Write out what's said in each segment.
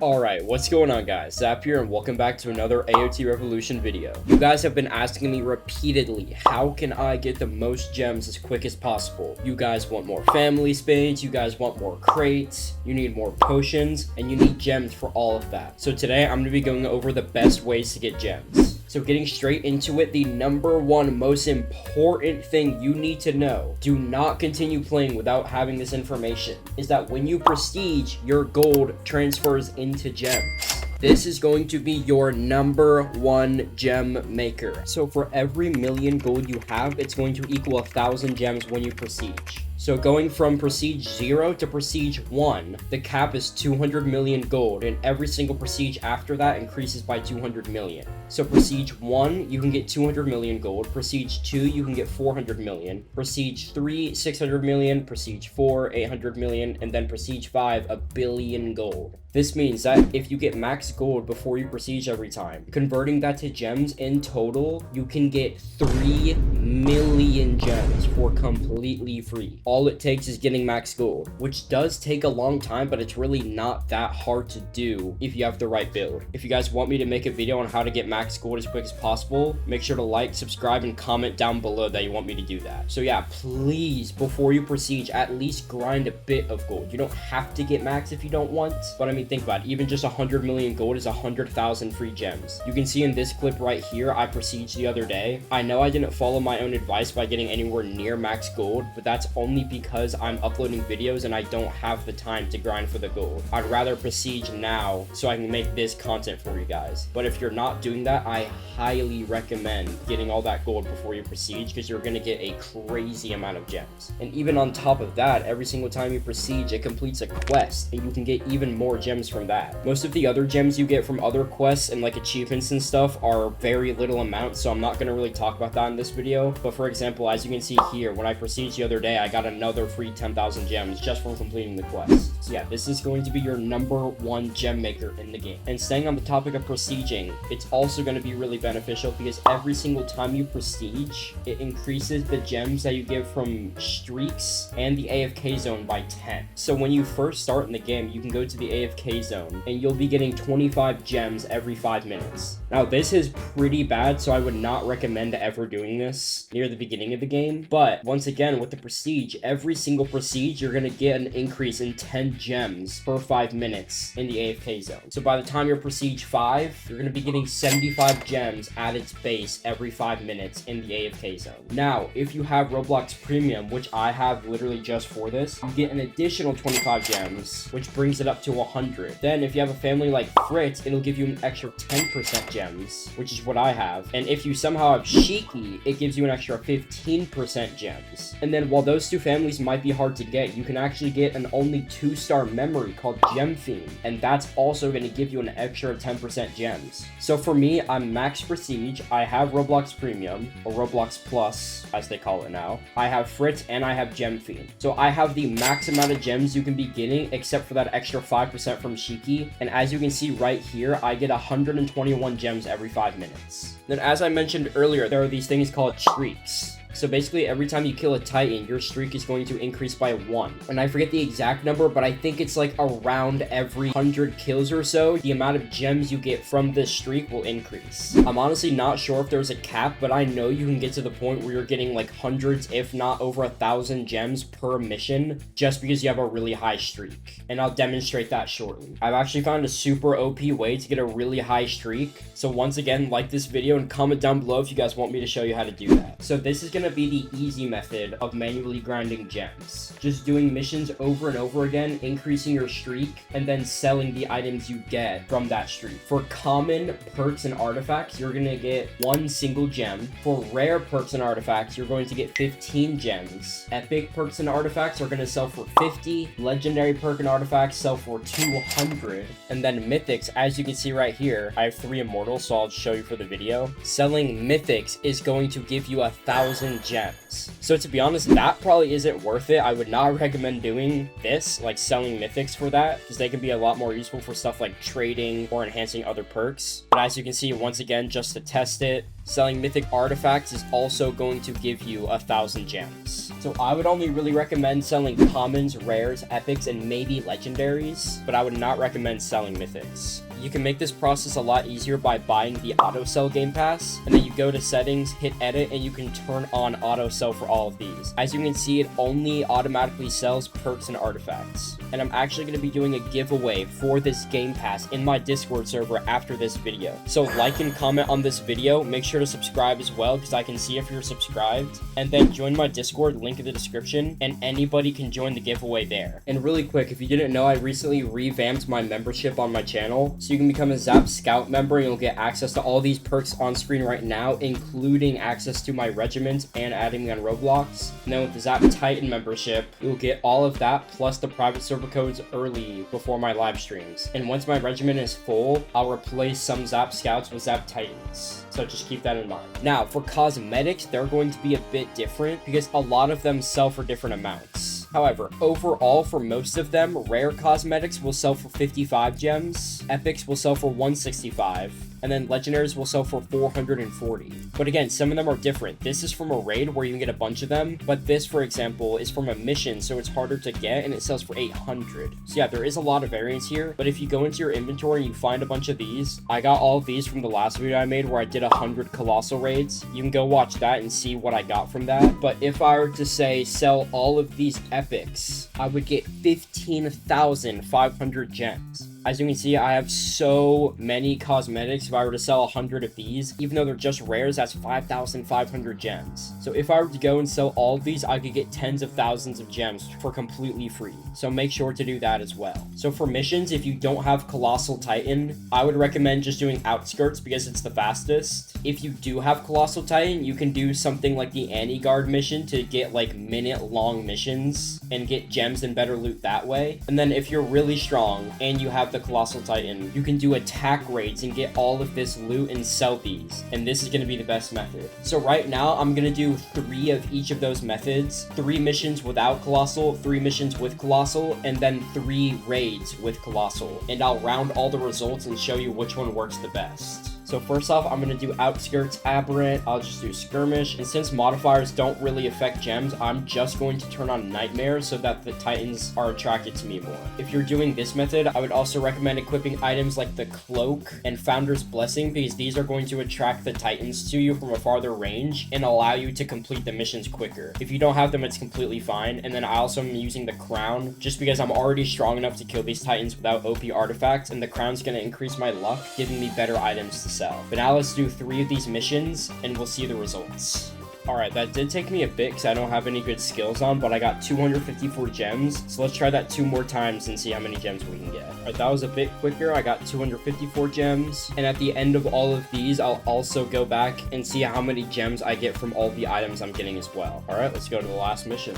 Alright, what's going on guys? Zap here and welcome back to another AOT Revolution video. You guys have been asking me repeatedly, how can I get the most gems as quick as possible? You guys want more family spades, you guys want more crates, you need more potions, and you need gems for all of that. So today I'm going to be going over the best ways to get gems. So getting straight into it, the number one most important thing you need to know, do not continue playing without having this information, is that when you prestige, your gold transfers into gems. This is going to be your number one gem maker. So for every 1,000,000 gold you have, it's going to equal 1,000 gems when you prestige. So going from prestige 0 to prestige 1, the cap is 200 million gold, and every single prestige after that increases by 200 million. So prestige 1, you can get 200 million gold. Prestige 2, you can get 400 million. Prestige 3, 600 million. Prestige 4, 800 million. And then prestige 5, 1 billion gold. This means that if you get max gold before you prestige every time, converting that to gems in total, you can get 3 million gems for completely free. All it takes is getting max gold, which does take a long time, but it's really not that hard to do if you have the right build. If you guys want me to make a video on how to get max gold as quick as possible, make sure to like, subscribe, and comment down below that you want me to do that. So yeah, please, before you prestige, at least grind a bit of gold. You don't have to get max if you don't want, but I mean, think about it. Even just 100 million gold is 100,000 free gems. You can see in this clip right here, I prestiged the other day. I know I didn't follow my own advice by getting anywhere near max gold, but that's only because I'm uploading videos and I don't have the time to grind for the gold. I'd rather prestige now so I can make this content for you guys. But if you're not doing that, I highly recommend getting all that gold before you prestige, because you're going to get a crazy amount of gems. And even on top of that, every single time you prestige, it completes a quest, and you can get even more gems from that. Most of the other gems you get from other quests and like achievements and stuff are very little amounts, so I'm not going to really talk about that in this video. But for example, as you can see here, when I prestiged the other day, I got another free 10,000 gems just from completing the quest. So yeah, this is going to be your number one gem maker in the game. And staying on the topic of prestiging, it's also going to be really beneficial because every single time you prestige, it increases the gems that you get from streaks and the AFK zone by 10. So when you first start in the game, you can go to the AFK zone and you'll be getting 25 gems every 5 minutes. Now this is pretty bad, so I would not recommend ever doing this near the beginning of the game. But once again, with the prestige, every single prestige, you're going to get an increase in 10 gems per 5 minutes in the AFK zone. So by the time you're prestige 5, you're going to be getting 75 gems at its base every 5 minutes in the AFK zone. Now, if you have Roblox Premium, which I have literally just for this, you get an additional 25 gems, which brings it up to 100. Then if you have a family like Fritz, it'll give you an extra 10% gems, which is what I have. And if you somehow have Shiki, it gives you an extra 15% gems. And then while those two families might be hard to get, you can actually get an only 2-star memory called Gem Theme, and that's also going to give you an extra 10% gems. So for me, I'm max prestige, I have Roblox Premium, or Roblox Plus, as they call it now. I have Fritz, and I have Gem Theme. So I have the max amount of gems you can be getting, except for that extra 5% from Shiki. And as you can see right here, I get 121 gems every 5 minutes. Then as I mentioned earlier, there are these things called streaks. So basically, every time you kill a titan, your streak is going to increase by 1. And I forget the exact number, but I think it's like around every 100 kills or so, the amount of gems you get from this streak will increase. I'm honestly not sure if there's a cap, but I know you can get to the point where you're getting like hundreds, if not over 1,000 gems per mission, just because you have a really high streak. And I'll demonstrate that shortly. I've actually found a super OP way to get a really high streak. So once again, like this video and comment down below if you guys want me to show you how to do that. So this is going to be the easy method of manually grinding gems. Just doing missions over and over again, increasing your streak, and then selling the items you get from that streak. For common perks and artifacts, you're going to get 1 single gem. For rare perks and artifacts, you're going to get 15 gems. Epic perks and artifacts are going to sell for 50. Legendary perk and artifacts sell for 200. And then mythics, as you can see right here, I have 3 immortals, so I'll show you for the video. Selling mythics is going to give you 1,000 gems. gems. So to be honest, that probably isn't worth it. I would not recommend doing this, like selling mythics for that, because they can be a lot more useful for stuff like trading or enhancing other perks. But as you can see, once again, just to test it, selling mythic artifacts is also going to give you 1,000 gems. So I would only really recommend selling commons, rares, epics, and maybe legendaries, but I would not recommend selling mythics. You can make this process a lot easier by buying the auto sell game pass, and then you go to settings, hit edit, and you can turn on auto sell for all of these. As you can see, it only automatically sells perks and artifacts. And I'm actually going to be doing a giveaway for this game pass in my Discord server after this video. So like and comment on this video, make sure to subscribe as well because I can see if you're subscribed, and then join my Discord, link in the description, and anybody can join the giveaway there. And really quick, if you didn't know, I recently revamped my membership on my channel, so you can become a Zap Scout member and you'll get access to all these perks on screen right now, including access to my regiment and adding me on Roblox. And then with the Zap Titan membership, you'll get all of that plus the private server codes early before my live streams. And once my regiment is full, I'll replace some Zap Scouts with Zap Titans. So just keep that in mind. Now, for cosmetics, they're going to be a bit different because a lot of them sell for different amounts. However, overall, for most of them, rare cosmetics will sell for 55 gems, epics will sell for 165, and then legendaries will sell for 440. But again, some of them are different. This is from a raid where you can get a bunch of them, but this, for example, is from a mission, so it's harder to get, and it sells for 800. So yeah, there is a lot of variance here, but if you go into your inventory and you find a bunch of these, I got all of these from the last video I made where I did 100 colossal raids. You can go watch that and see what I got from that. But if I were to say sell all of these epics, I would get 15,500 gems. As you can see, I have so many cosmetics. If I were to sell 100 of these, even though they're just rares, that's 5,500 gems. So if I were to go and sell all of these, I could get tens of thousands of gems for completely free. So make sure to do that as well. So for missions, if you don't have Colossal Titan, I would recommend just doing Outskirts because it's the fastest. If you do have Colossal Titan, you can do something like the Guard mission to get like minute-long missions and get gems and better loot that way. And then if you're really strong and you have the Colossal Titan, you can do attack raids and get all of this loot and sell these, and this is going to be the best method. So right now I'm going to do 3 of each of those methods, 3 missions without Colossal, 3 missions with Colossal, and then 3 raids with Colossal, and I'll round all the results and show you which one works the best. So first off, I'm going to do Outskirts, Abberant, I'll just do Skirmish, and since modifiers don't really affect gems, I'm just going to turn on Nightmares so that the Titans are attracted to me more. If you're doing this method, I would also recommend equipping items like the Cloak and Founder's Blessing because these are going to attract the Titans to you from a farther range and allow you to complete the missions quicker. If you don't have them, it's completely fine. And then I also am using the Crown just because I'm already strong enough to kill these Titans without OP artifacts, and the Crown's going to increase my luck, giving me better items to sell. But now let's do 3 of these missions and we'll see the results. Alright, that did take me a bit because I don't have any good skills on, but I got 254 gems. So let's try that 2 more times and see how many gems we can get. Alright, that was a bit quicker. I got 254 gems. And at the end of all of these, I'll also go back and see how many gems I get from all the items I'm getting as well. Alright, let's go to the last mission.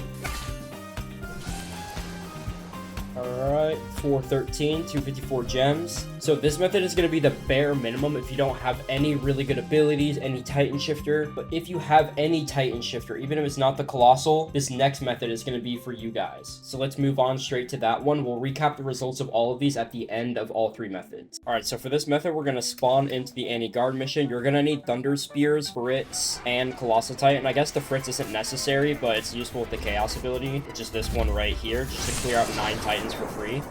Alright, 413, 254 gems. So this method is going to be the bare minimum if you don't have any really good abilities, any Titan Shifter. But if you have any Titan Shifter, even if it's not the Colossal, this next method is going to be for you guys. So let's move on straight to that one. We'll recap the results of all of these at the end of all 3 methods. Alright, so for this method, we're going to spawn into the Guard mission. You're going to need thunderspears, fritz, and colossal Titan. I guess the fritz isn't necessary, but it's useful with the chaos ability, which is this one right here, just to clear out 9 Titans for free.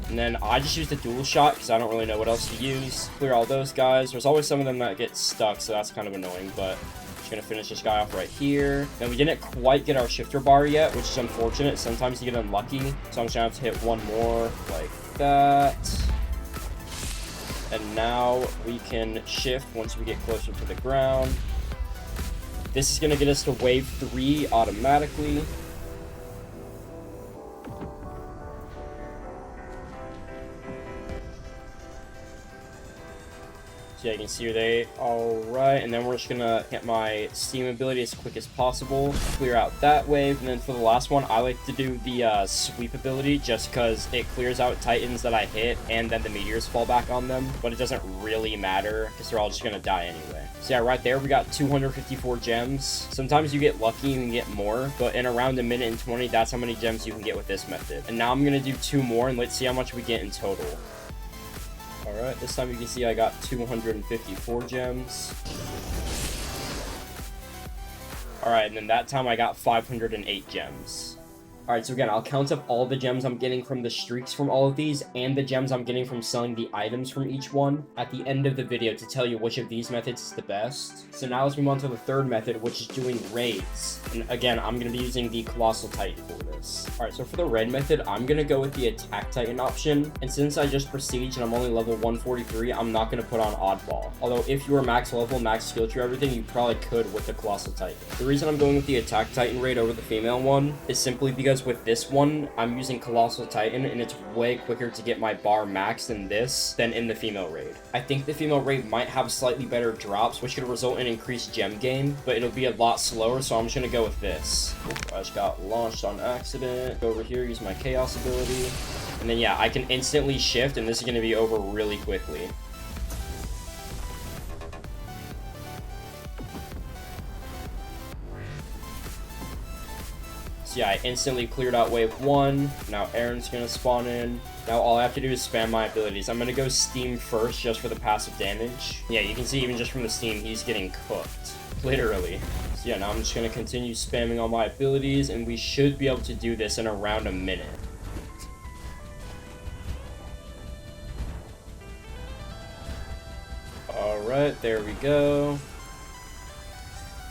And then I just used a dual shot because I don't really know what else to use. Clear all those guys. There's always some of them that get stuck, so that's kind of annoying, but just gonna finish this guy off right here. Now we didn't quite get our shifter bar yet, which is unfortunate. Sometimes you get unlucky, so I'm just gonna have to hit one more like that. And now we can shift once we get closer to the ground. This is gonna get us to wave 3 automatically. So yeah, you can see they all right, and then we're just gonna get my steam ability as quick as possible, clear out that wave, and then for the last one, I like to do the sweep ability just because it clears out titans that I hit, and then the meteors fall back on them, but it doesn't really matter because they're all just gonna die anyway. So yeah, right there we got 254 gems. Sometimes you get lucky and get more, but in around a minute and 20, that's how many gems you can get with this method. And now I'm gonna do 2 more, and let's see how much we get in total. Alright, this time you can see I got 254 gems. Alright, and then that time I got 508 gems. Alright, so again, I'll count up all the gems I'm getting from the streaks from all of these, and the gems I'm getting from selling the items from each one at the end of the video to tell you which of these methods is the best. So now let's move on to the third method, which is doing raids. And again, I'm going to be using the colossal titan for this. Alright, so for the raid method, I'm going to go with the attack titan option. And since I just prestige and I'm only level 143, I'm not going to put on oddball. Although if you were max level, max skill tree, everything, you probably could with the colossal titan. The reason I'm going with the attack titan raid over the female one is simply because with this one, I'm using colossal titan, and it's way quicker to get my bar maxed in this than in the female raid. I think the female raid might have slightly better drops, which could result in increased gem gain, but it'll be a lot slower, so I'm just gonna go with this. I just got launched on accident. Go over here, use my chaos ability, and then yeah, I can instantly shift, and this is gonna be over really quickly. Yeah, I instantly cleared out wave 1. Now Eren's gonna spawn in. Now all I have to do is spam my abilities. I'm gonna go steam first just for the passive damage. Yeah, you can see even just from the steam, he's getting cooked. Literally. So yeah, now I'm just gonna continue spamming all my abilities, and we should be able to do this in around a minute. Alright, there we go.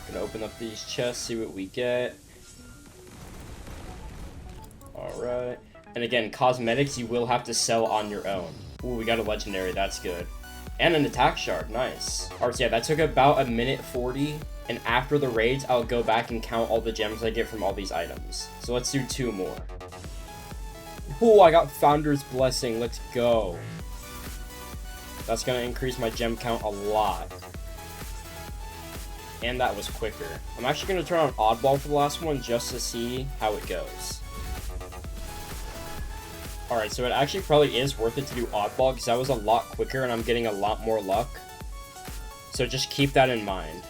Gonna open up these chests, see what we get. Alright. And again, cosmetics you will have to sell on your own. Ooh, we got a legendary, that's good. And an attack shard, nice. Alright, so yeah, that took about a minute 40. And after the raids, I'll go back and count all the gems I get from all these items. So let's do 2 more. Ooh, I got Founder's Blessing, let's go. That's gonna increase my gem count a lot. And that was quicker. I'm actually gonna turn on oddball for the last one just to see how it goes. Alright, so it actually probably is worth it to do oddball because that was a lot quicker and I'm getting a lot more luck. So just keep that in mind.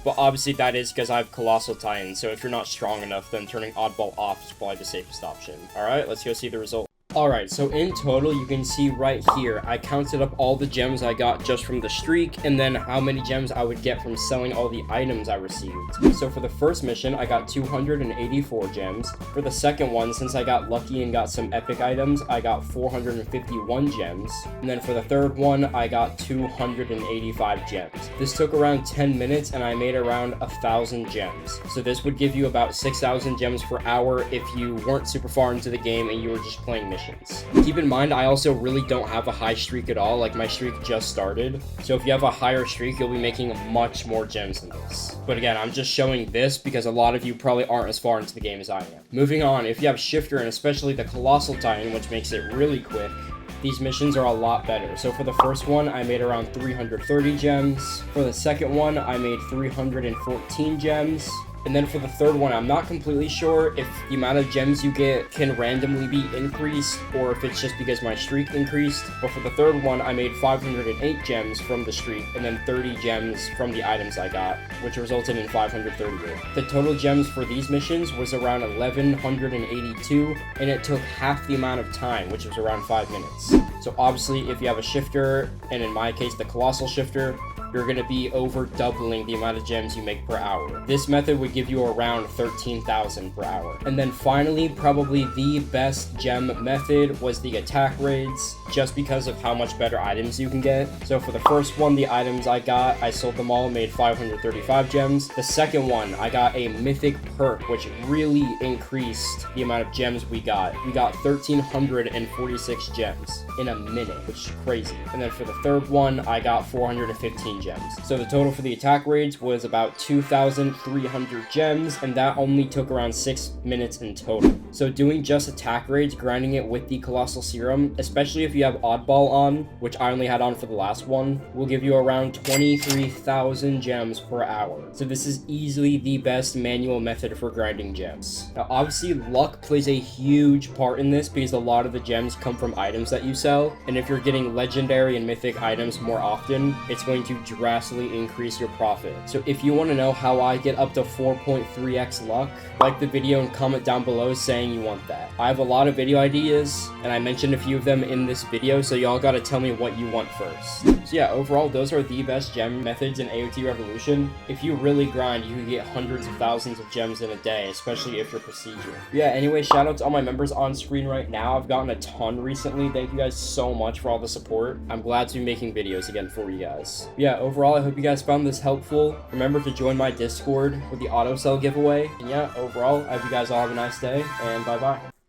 But obviously that is because I have Colossal Titan, so if you're not strong enough, then turning oddball off is probably the safest option. Alright, let's go see the result. Alright, so in total, you can see right here, I counted up all the gems I got just from the streak, and then how many gems I would get from selling all the items I received. So for the first mission, I got 284 gems. For the second one, since I got lucky and got some epic items, I got 451 gems. And then for the third one, I got 285 gems. This took around 10 minutes, and I made around 1,000 gems. So this would give you about 6,000 gems per hour if you weren't super far into the game and you were just playing missions. Keep in mind, I also really don't have a high streak at all, like my streak just started. So if you have a higher streak, you'll be making much more gems than this. But again, I'm just showing this because a lot of you probably aren't as far into the game as I am. Moving on, if you have Shifter and especially the Colossal Titan, which makes it really quick, these missions are a lot better. So for the first one, I made around 330 gems. For the second one, I made 314 gems. And then for the third one, I'm not completely sure if the amount of gems you get can randomly be increased or if it's just because my streak increased. But for the third one, I made 508 gems from the streak and then 30 gems from the items I got, which resulted in 538. The total gems for these missions was around 1,182, and it took half the amount of time, which was around 5 minutes. So obviously, if you have a Shifter, and in my case, the Colossal Shifter, you're going to be over doubling the amount of gems you make per hour. This method would give you around 13,000 per hour. And then finally, probably the best gem method was the attack raids, just because of how much better items you can get. So for the first one, the items I got, I sold them all, made 535 gems. The second one, I got a mythic perk, which really increased the amount of gems we got. We got 1,346 gems in a minute, which is crazy. And then for the third one, I got 415 grinding gems. So the total for the attack raids was about 2,300 gems, and that only took around 6 minutes in total. So doing just attack raids, grinding it with the colossal serum, especially if you have oddball on, which I only had on for the last one, will give you around 23,000 gems per hour. So this is easily the best manual method for grinding gems. Now obviously luck plays a huge part in this because a lot of the gems come from items that you sell, and if you're getting legendary and mythic items more often, it's going to drastically increase your profit. So if you want to know how I get up to 4.3x luck, like the video and comment down below saying you want that. I have a lot of video ideas, and I mentioned a few of them in this video, so y'all gotta tell me what you want first. So yeah, overall, those are the best gem methods in AOT Revolution. If you really grind, you can get hundreds of thousands of gems in a day, especially if you're procedure. Yeah, anyway, shout out to all my members on screen right now. I've gotten a ton recently. Thank you guys so much for all the support. I'm glad to be making videos again for you guys. Yeah, overall, I hope you guys found this helpful. Remember to join my Discord with the auto sell giveaway. And yeah, overall, I hope you guys all have a nice day, and bye-bye.